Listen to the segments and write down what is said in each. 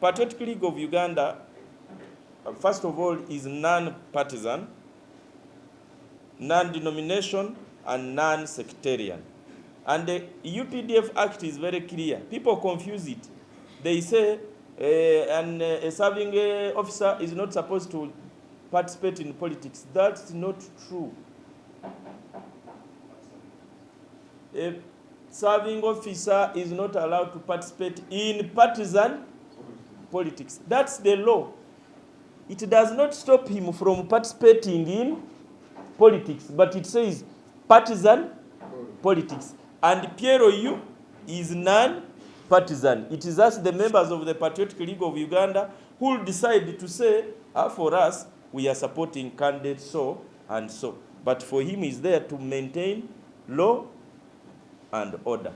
Patriotic League of Uganda, first of all, is non-partisan, non-denomination, and non-sectarian. And the UPDF Act is very clear. People confuse it. They say a serving officer is not supposed to participate in politics. That's not true. A serving officer is not allowed to participate in partisan politics. That's the law. It does not stop him from participating in politics, but it says partisan politics. And PLU is non-partisan. It is us, the members of the Patriotic League of Uganda, who will decide to say, for us, we are supporting candidates so and so. But for him, he's there to maintain law and order.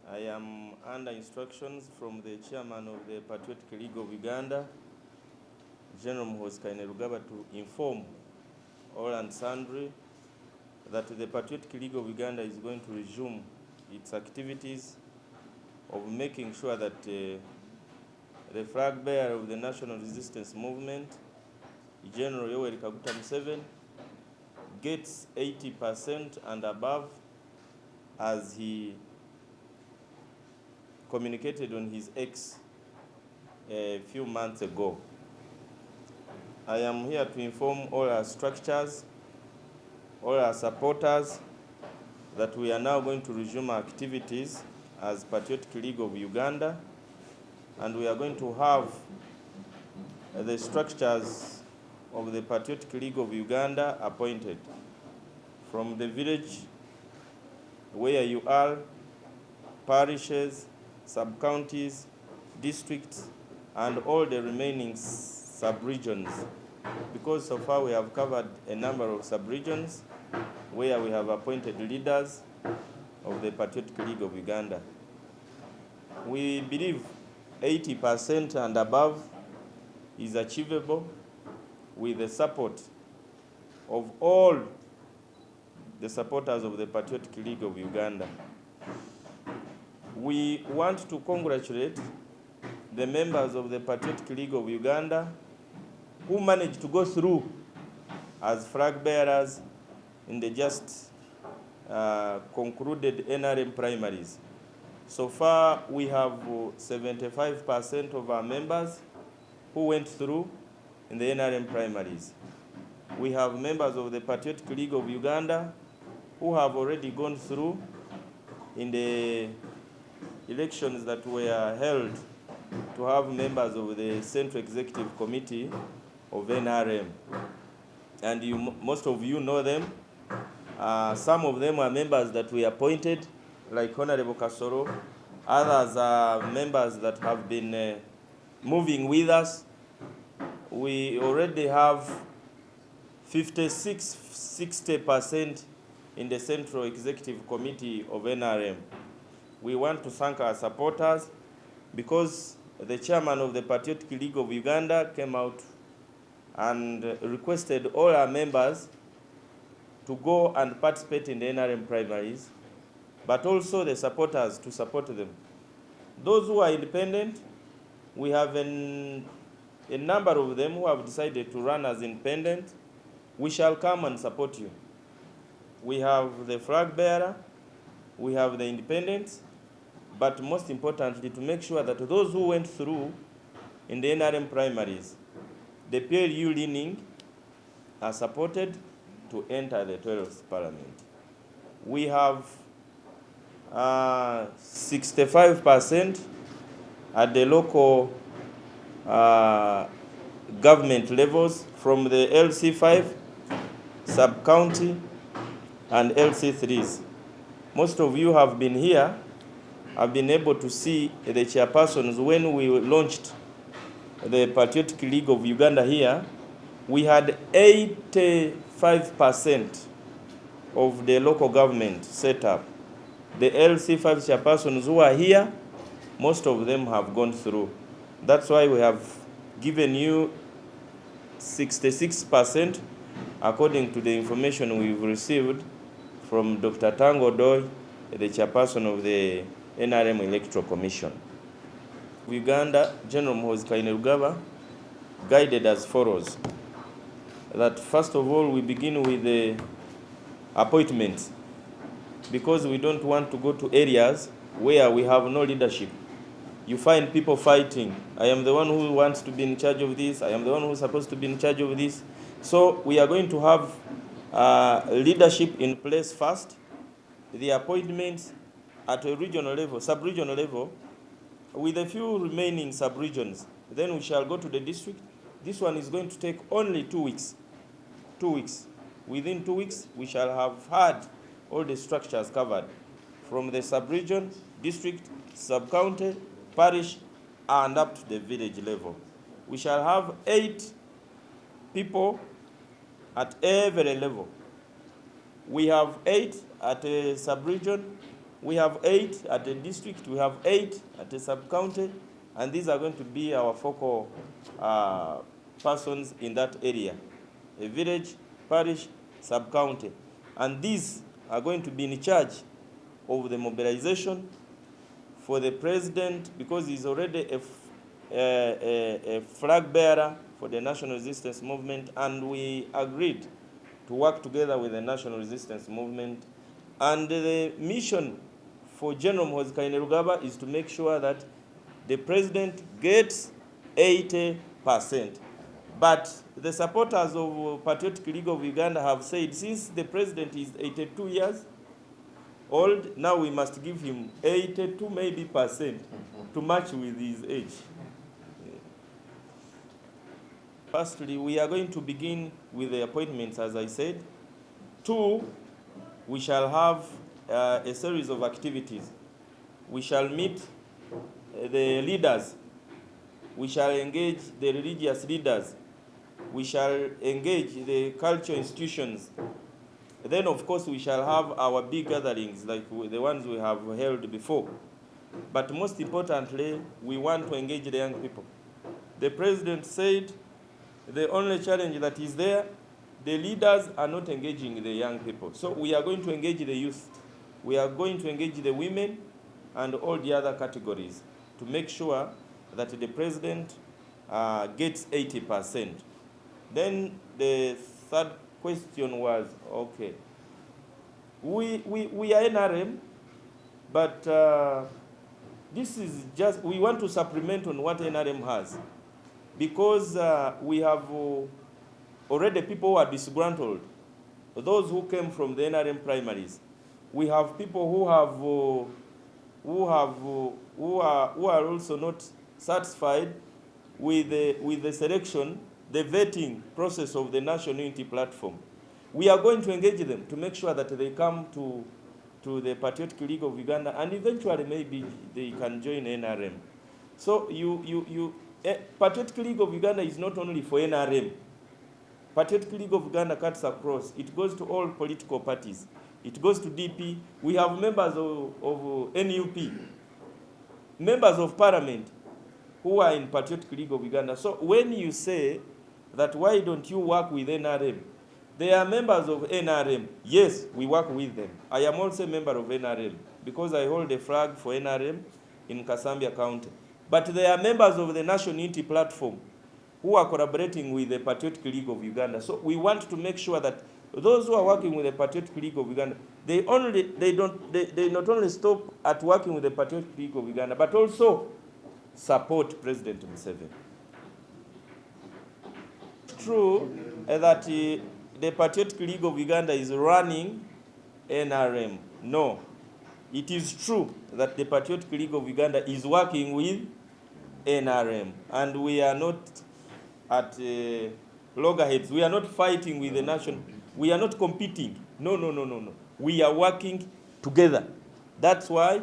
I am under instructions from the chairman of the Patriotic League of Uganda, General Rugaba, to inform all and sundry that the Patriotic League of Uganda is going to resume its activities of making sure that the flag bearer of the National Resistance Movement, General Yoweri Kaguta Museveni, gets 80% and above, as he communicated on his X a few months ago. I am here to inform all our structures, all our supporters, that we are now going to resume our activities as Patriotic League of Uganda, and we are going to have the structures of the Patriotic League of Uganda appointed from the village where you are, parishes, sub-counties, districts, and all the remaining sub-regions. Because so far we have covered a number of sub-regions where we have appointed leaders of the Patriotic League of Uganda. We believe 80% and above is achievable with the support of all the supporters of the Patriotic League of Uganda. We want to congratulate the members of the Patriotic League of Uganda who managed to go through as flag bearers in the just concluded NRM primaries. So far, we have 75% of our members who went through in the NRM primaries. We have members of the Patriotic League of Uganda who have already gone through in the elections that were held to have members of the Central Executive Committee of NRM. And most of you know them. Some of them are members that we appointed, like Honorable Kasoro. Others are members that have been moving with us. We already have 56–60% in the Central Executive Committee of NRM. We want to thank our supporters because the chairman of the Patriotic League of Uganda came out and requested all our members to go and participate in the NRM primaries, but also the supporters to support them. Those who are independent, we have a number of them who have decided to run as independent. We shall come and support you. We have the flag bearer, we have the independents, but most importantly, to make sure that those who went through in the NRM primaries, the PLU leaning, are supported to enter the 12th parliament. We have 65% at the local government levels from the LC5, sub-county, and LC3s. Most of you have been here, have been able to see the chairpersons. When we launched the Patriotic League of Uganda here, we had 85% of the local government set up. The LC5 chairpersons who are here, most of them have gone through. That's why we have given you 66% according to the information we've received from Dr. Tango Doi, the chairperson of the NRM Electoral Commission. Uganda, General Muhoozi Kainerugaba, guided as follows. That first of all, we begin with the appointments, because we don't want to go to areas where we have no leadership. You find people fighting. I am the one who wants to be in charge of this. I am the one who is supposed to be in charge of this. So we are going to have leadership in place first, the appointments at a regional level, sub-regional level, with a few remaining sub-regions. Then we shall go to the district. This one is going to take only 2 weeks. 2 weeks. Within 2 weeks, we shall have had all the structures covered, from the sub-region, district, sub-county, parish, and up to the village level. We shall have 8 people at every level. We have 8 at a sub-region, we have 8 at a district, we have 8 at a sub-county, and these are going to be our focal persons in that area: a village, parish, sub-county. And these are going to be in charge of the mobilization for the president, because he's already a flag bearer for the national resistance movement, and we agreed to work together with the national resistance movement. And the mission for General Muhoozi Kainerugaba is to make sure that the president gets 80%. But the supporters of Patriotic League of Uganda have said, since the president is 82 years old, now we must give him 82 maybe percent to match with his age. Firstly, we are going to begin with the appointments, as I said. 2, we shall have a series of activities. We shall meet the leaders. We shall engage the religious leaders. We shall engage the cultural institutions. Then, of course, we shall have our big gatherings like the ones we have held before. But most importantly, we want to engage the young people. The president said the only challenge that is there, the leaders are not engaging the young people. So we are going to engage the youth. We are going to engage the women and all the other categories to make sure that the president gets 80%. Then the third question was, okay, we are NRM, but this is just, we want to supplement on what NRM has, because we have already people who are disgruntled, those who came from the NRM primaries. We have people who are also not satisfied with the selection, the vetting process of the National Unity Platform. We are going to engage them to make sure that they come to the Patriotic League of Uganda, and eventually maybe they can join NRM. So Patriotic League of Uganda is not only for NRM. Patriotic League of Uganda cuts across. It goes to all political parties. It goes to DP. We have members of NUP, members of parliament who are in Patriotic League of Uganda. So when you say that why don't you work with NRM, they are members of NRM. Yes, we work with them. I am also a member of NRM because I hold a flag for NRM in Kasambia County. But they are members of the National Unity Platform who are collaborating with the Patriotic League of Uganda. So we want to make sure that those who are working with the Patriotic League of Uganda, they not only stop at working with the Patriotic League of Uganda, but also support President Museveni. It's true that the Patriotic League of Uganda is running NRM. No. It is true that the Patriotic League of Uganda is working with NRM, and we are not at loggerheads. We are not fighting with the nation. We are not competing. No. We are working together. That's why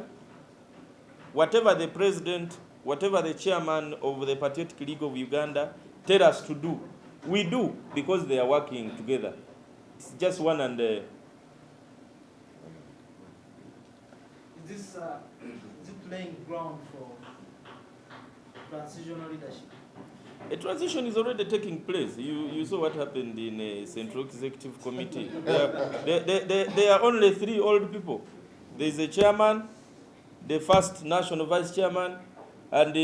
whatever the president, whatever the chairman of the Patriotic League of Uganda tell us to do, we do, because they are working together. It's just one and Is it laying ground for transitional leadership? A transition is already taking place. You saw what happened in a Central Executive Committee. There are only 3 old people. There is a chairman, the first national vice chairman, and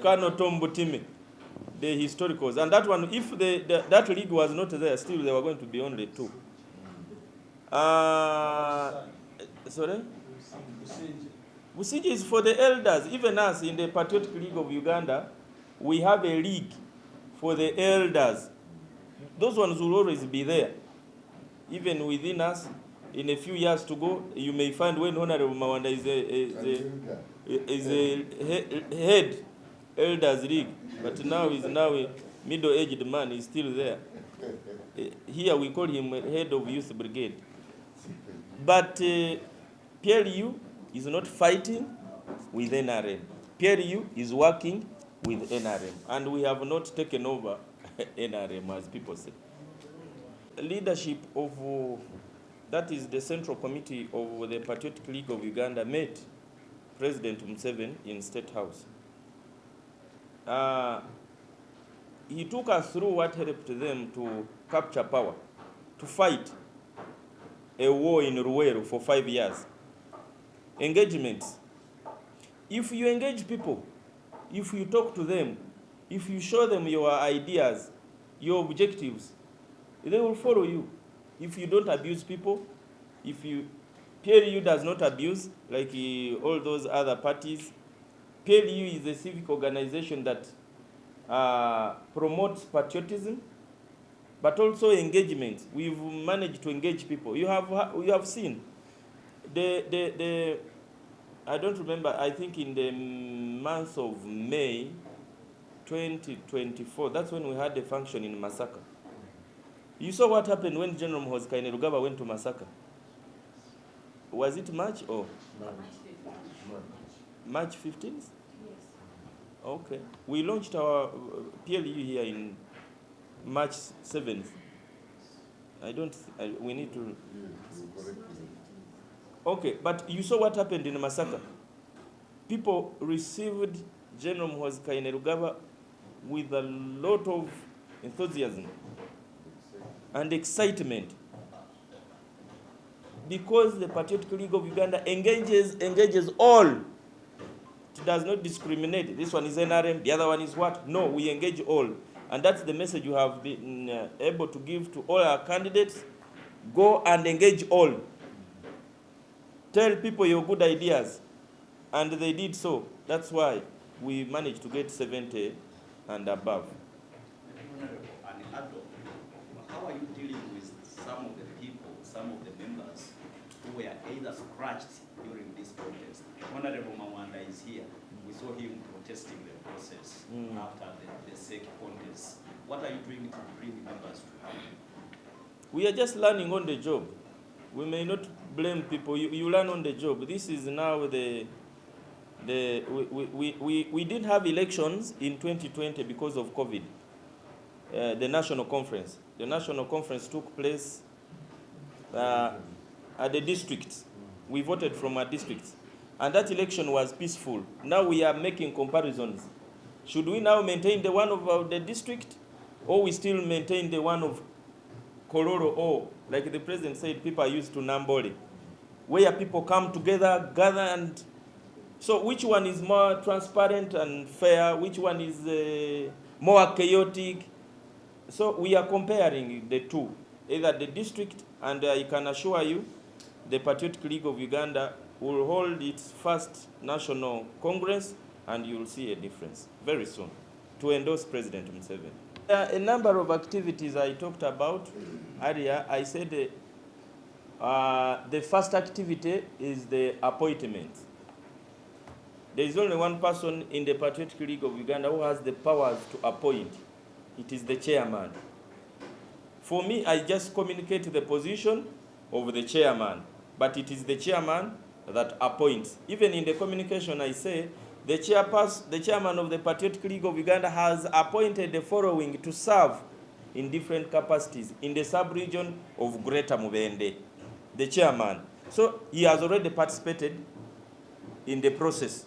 Colonel Tom Butimi, the historicals. And that one, if that league was not there, still there were going to be only 2. Sorry? Busiji is for the elders. Even us in the Patriotic League of Uganda, we have a league for the elders. Those ones will always be there. Even within us, in a few years to go, you may find when Honorable Mawanda is a head elders league, but now is now a middle-aged man. He's still there. Here we call him head of youth brigade. But PLU is not fighting with NRM. PLU is working with NRM, and we have not taken over NRM, as people say. Leadership of that is the Central Committee of the Patriotic League of Uganda met President Museveni in State House. He took us through what helped them to capture power, to fight a war in Ruwero for 5 years. Engagements. If you engage people, if you talk to them, if you show them your ideas, your objectives, they will follow you. If you don't abuse people, if you, PLU does not abuse like all those other parties. PLU is a civic organization that promotes patriotism, but also engagement. We've managed to engage people. You have seen I don't remember, I think in the month of May 2024, that's when we had a function in Masaka. You saw what happened when General Muhoozi Kainerugaba went to Masaka. Was it March or? March 15th? Yes. Okay. We launched our PLU here in March 7th. We need to... Okay, but you saw what happened in Masaka. People received General Muhoozi Kainerugaba with a lot of enthusiasm and excitement, because the Patriotic League of Uganda engages all. It does not discriminate. This one is NRM, the other one is what? No, we engage all. And that's the message you have been able to give to all our candidates. Go and engage all. Tell people your good ideas. And they did so. That's why we managed to get 70 and above. How are you dealing with some of the people, some of the members who were either scratched during this protest? Honorable Mawanda is here. We saw him protesting the process after the SEC contest. What are you doing to bring members to help? We are just learning on the job. We may not blame people. You learn on the job. This is now we didn't have elections in 2020 because of COVID. The national conference. The national conference took place at the districts. We voted from our districts. And that election was peaceful. Now we are making comparisons. Should we now maintain the one of the district, or we still maintain the one of Kololo, or, like the president said, people are used to Namboli, where people come together, gather, and so which one is more transparent and fair? Which one is more chaotic? So we are comparing the two, either the district, and I can assure you, the Patriotic League of Uganda will hold its first national congress, and you will see a difference very soon to endorse President Museveni. A number of activities I talked about earlier. I said the first activity is the appointment. There is only one person in the Patriotic League of Uganda who has the powers to appoint. It is the chairman. For me, I just communicate the position of the chairman, but it is the chairman that appoints. Even in the communication, I say the chairman of the Patriotic League of Uganda has appointed the following to serve in different capacities in the sub-region of Greater Mubende. The chairman. So he has already participated in the process.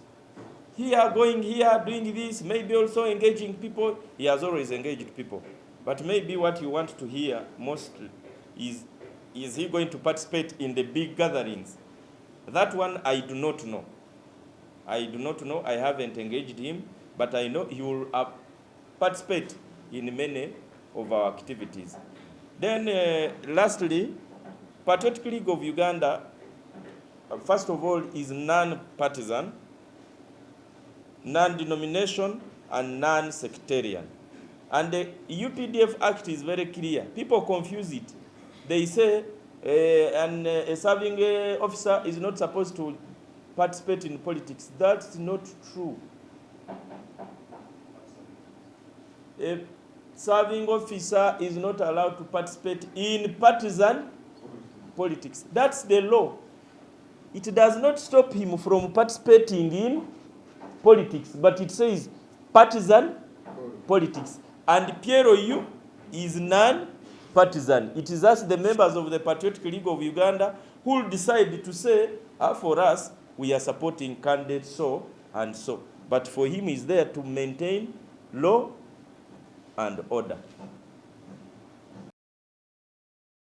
Here, going here, doing this, maybe also engaging people. He has always engaged people. But maybe what you want to hear mostly is he going to participate in the big gatherings? That one I do not know. I do not know. I haven't engaged him, but I know he will participate in many of our activities. Then, lastly, Patriotic League of Uganda, first of all, is non-partisan, non-denomination, and non-sectarian. And the UPDF Act is very clear. People confuse it. They say a serving officer is not supposed to participate in politics. That's not true. A serving officer is not allowed to participate in partisan politics. That's the law. It does not stop him from participating in politics, but it says partisan politics. And PLU is non-partisan. It is us, the members of the Patriotic League of Uganda, who will decide to say, for us, we are supporting candidate so and so. But for him, he's there to maintain law and order.